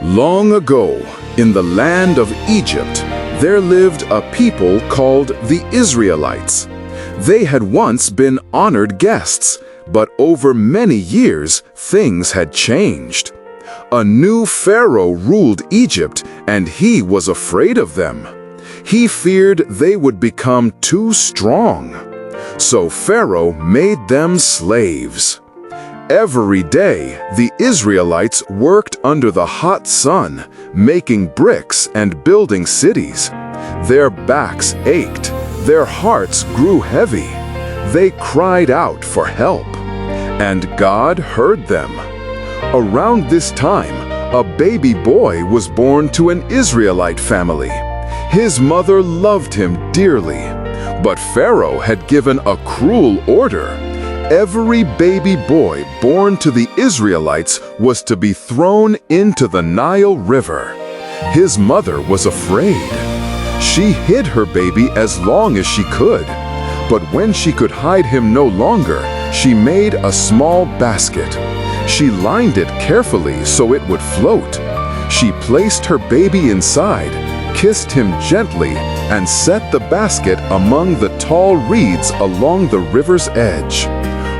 Long ago, in the land of Egypt, there lived a people called the Israelites. They had once been honored guests, but over many years, things had changed. A new Pharaoh ruled Egypt, and he was afraid of them. He feared they would become too strong. So Pharaoh made them slaves. Every day, the Israelites worked under the hot sun, making bricks and building cities. Their backs ached, their hearts grew heavy. They cried out for help, and God heard them. Around this time, a baby boy was born to an Israelite family. His mother loved him dearly, but Pharaoh had given a cruel order. Every baby boy born to the Israelites was to be thrown into the Nile River. His mother was afraid. She hid her baby as long as she could, but when she could hide him no longer, she made a small basket. She lined it carefully so it would float. She placed her baby inside, kissed him gently, and set the basket among the tall reeds along the river's edge.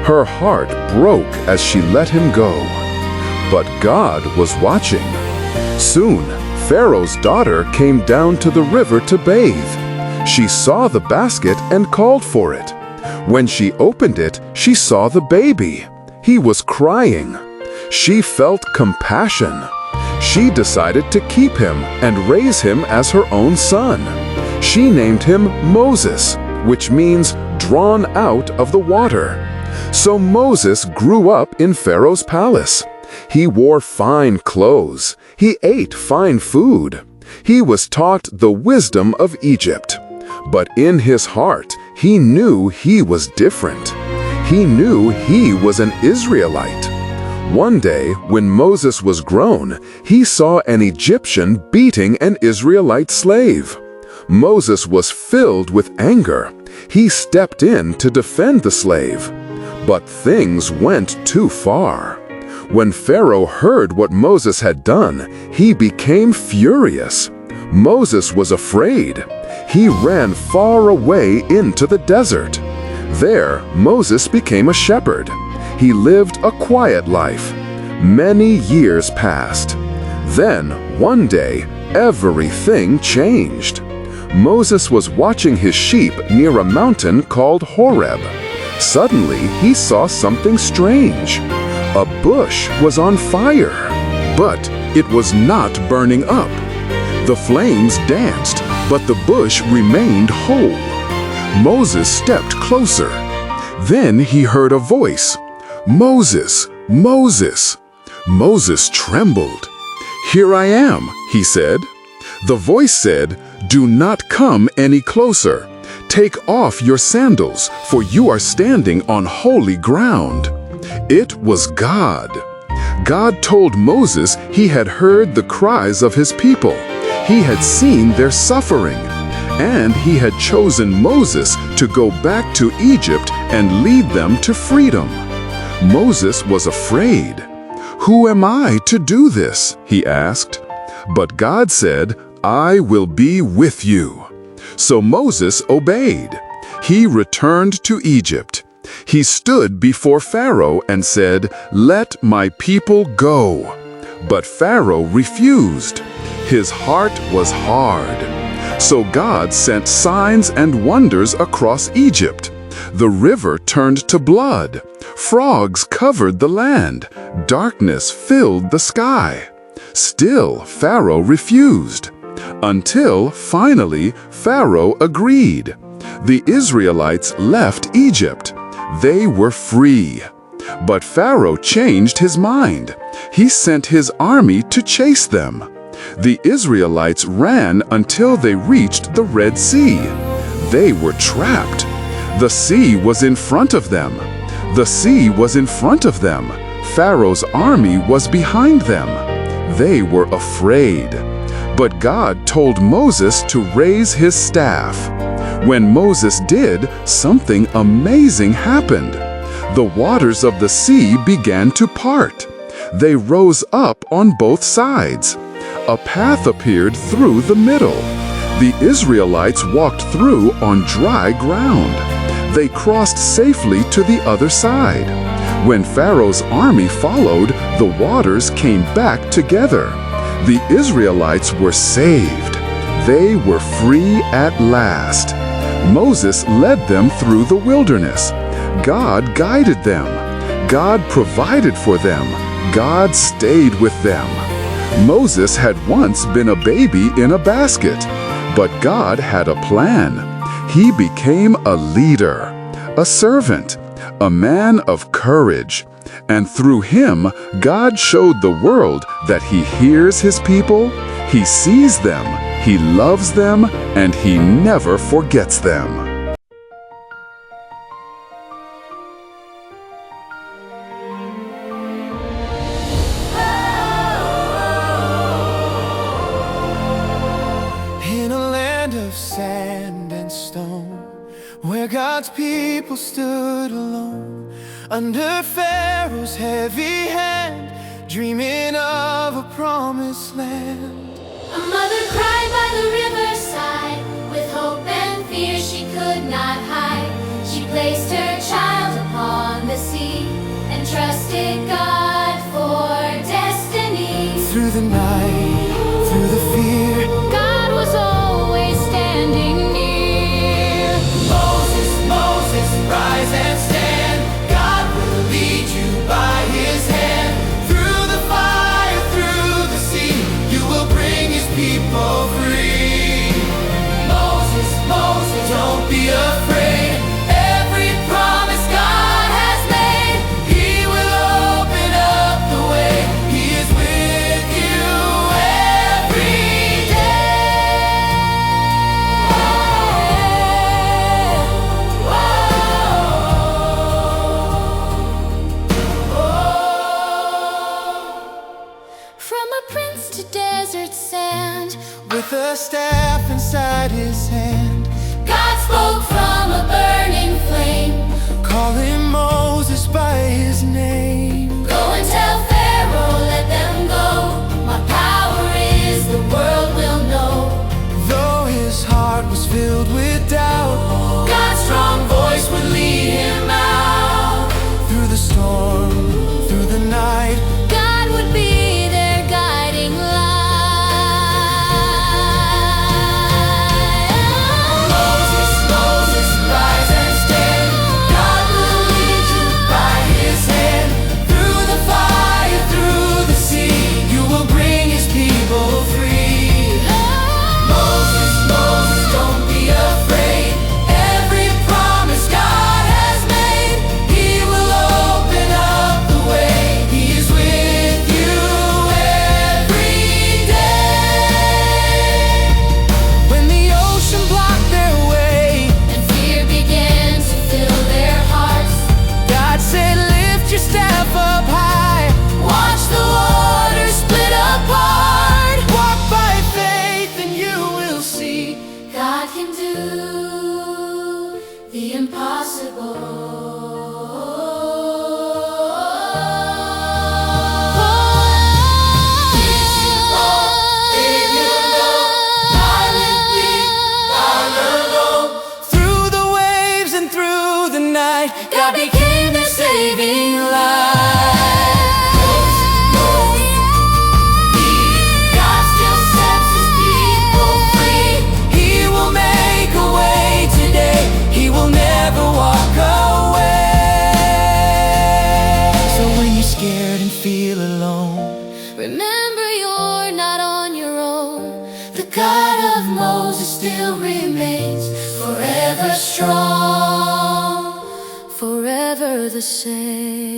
Her heart broke as she let him go. But God was watching. Soon, Pharaoh's daughter came down to the river to bathe. She saw the basket and called for it. When she opened it, she saw the baby. He was crying. She felt compassion. She decided to keep him and raise him as her own son. She named him Moses, which means drawn out of the water. So Moses grew up in Pharaoh's palace. He wore fine clothes. He ate fine food. He was taught the wisdom of Egypt. But in his heart, he knew he was different. He knew he was an Israelite. One day, when Moses was grown, he saw an Egyptian beating an Israelite slave. Moses was filled with anger. He stepped in to defend the slave. But things went too far. When Pharaoh heard what Moses had done, he became furious. Moses was afraid. He ran far away into the desert. There, Moses became a shepherd. He lived a quiet life. Many years passed. Then, one day, everything changed. Moses was watching his sheep near a mountain called Horeb. Suddenly, he saw something strange. A bush was on fire, but it was not burning up. The flames danced, but the bush remained whole. Moses stepped closer. Then he heard a voice, "Moses, Moses." Moses trembled. "Here I am," he said. The voice said, "Do not come any closer. Take off your sandals, for you are standing on holy ground." It was God. God told Moses he had heard the cries of his people. He had seen their suffering, and he had chosen Moses to go back to Egypt and lead them to freedom. Moses was afraid. "Who am I to do this?" he asked. But God said, "I will be with you." So Moses obeyed. He returned to Egypt. He stood before Pharaoh and said, "Let my people go." But Pharaoh refused. His heart was hard. So God sent signs and wonders across Egypt. The river turned to blood. Frogs covered the land. Darkness filled the sky. Still, Pharaoh refused. Until, finally, Pharaoh agreed. The Israelites left Egypt. They were free. But Pharaoh changed his mind. He sent his army to chase them. The Israelites ran until they reached the Red Sea. They were trapped. The sea was in front of them. The sea was in front of them. Pharaoh's army was behind them. They were afraid. But God told Moses to raise his staff. When Moses did, something amazing happened. the waters of the sea began to part. They rose up on both sides. A path appeared through the middle. The Israelites walked through on dry ground. They crossed safely to the other side. When Pharaoh's army followed, the waters came back together. The Israelites were saved. They were free at last. Moses led them through the wilderness. God guided them. God provided for them. God stayed with them. Moses had once been a baby in a basket, but God had a plan. He became a leader, a servant, a man of courage. And through him, God showed the world that He hears His people, He sees them, He loves them, and He never forgets them. In a land of sand and stone, where God's people stood alone, under Pharaoh's heavy hand, dreaming of a promised land. A mother cried by the riverside, with hope and fear she could not hide. She placed her child upon the sea, and trusted God for destiny. Through the night, through the fear, God was always standing near. Moses, Moses, rise and stand. God will lead you by His hand. Through the fire, through the sea, you will bring His people free. Moses, Moses, don't be afraid. Every promise God has made, He will open up the way. He is with you every From a prince to desert sand, with a staff inside His hand, God spoke from a burning flame. calling Moses by his name. Go and tell Pharaoh, let them go. My power is, the world will know. Though his heart was filled with doubt, God's strong voice would lead him out. through the storm, through the night, God would be their guiding light. Moses, Moses, rise and stand. God will lead you by His hand. Through the fire, through the sea, you will bring His people free. Moses, Moses, don't be afraid. Every promise God has made, He will open up the way. He is with you every day. When the ocean blocked their way, And fear began to fill their hearts. God said, lift your staff up high. Watch the waters split apart. Walk by faith and you will see. God can do the impossible. Through the waves and through the night, God became their saving light. God still sets His people free. He will make a way today. He will never walk away. So when you're scared and feel alone, Remember, you're not on your own. The God of Moses still remains, forever strong, forever the same.